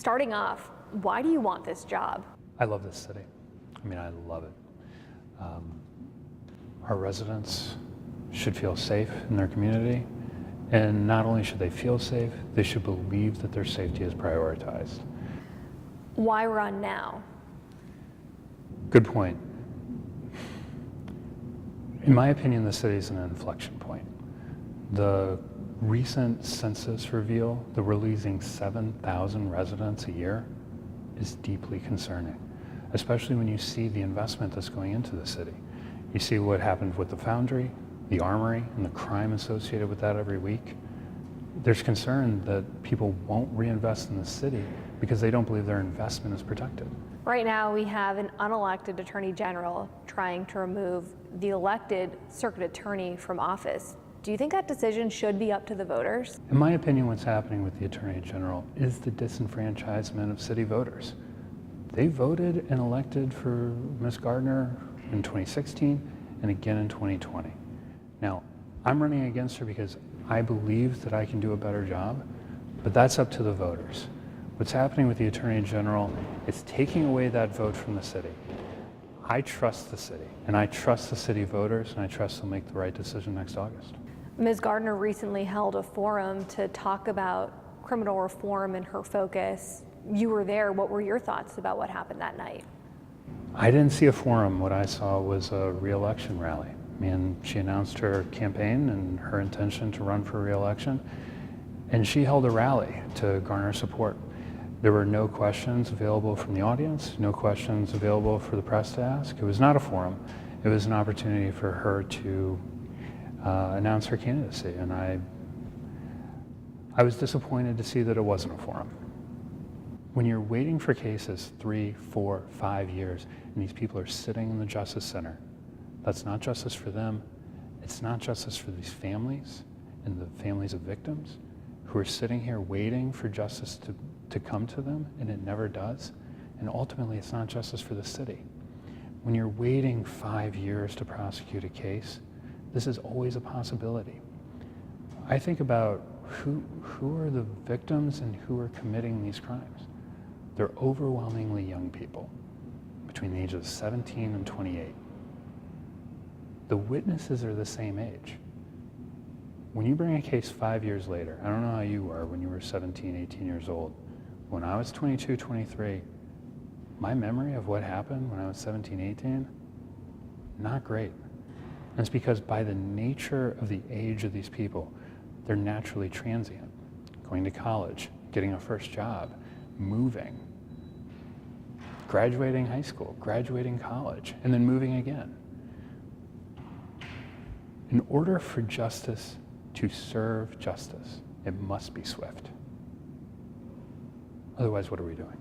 Starting off, why do you want this job? I love this city. I mean, I love it. Our residents should feel safe in their community. And not only should they feel safe, they should believe that their safety is prioritized. Why run now? Good point. In my opinion, the city is an inflection point. The recent census reveal that we're losing 7,000 residents a year is deeply concerning, especially when you see the investment that's going into the city. You see what happened with the Foundry, the Armory, and the crime associated with that every week. There's concern that people won't reinvest in the city because they don't believe their investment is protected. Right now, we have an unelected attorney general trying to remove the elected circuit attorney from office. Do you think that decision should be up to the voters? In my opinion, what's happening with the attorney general is the disenfranchisement of city voters. They voted and elected for Ms. Gardner in 2016 and again in 2020. Now, I'm running against her because I believe that I can do a better job, but that's up to the voters. What's happening with the Attorney General is taking away that vote from the city. I trust the city, and I trust the city voters, and I trust they'll make the right decision next August. Ms. Gardner recently held a forum to talk about criminal reform and her focus. You were there. What were your thoughts about what happened that night? I didn't see a forum. What I saw was a re-election rally. And she announced her campaign and her intention to run for re-election. And she held a rally to garner support. There were no questions available from the audience, no questions available for the press to ask. It was not a forum. It was an opportunity for her to announce her candidacy. And I was disappointed to see that it wasn't a forum. When you're waiting for cases 3, 4, 5 years, and these people are sitting in the Justice Center, that's not justice for them. It's not justice for these families and the families of victims who are sitting here waiting for justice to come to them, and it never does. And ultimately, it's not justice for the city. When you're waiting 5 years to prosecute a case, this is always a possibility. I think about who are the victims and who are committing these crimes. They're overwhelmingly young people between the ages of 17 and 28. The witnesses are the same age. When you bring a case 5 years later, I don't know how you were when you were 17, 18 years old. When I was 22, 23, my memory of what happened when I was 17, 18, not great. And it's because by the nature of the age of these people, they're naturally transient. Going to college, getting a first job, moving, graduating high school, graduating college, and then moving again. In order for justice to serve justice, it must be swift. Otherwise, what are we doing?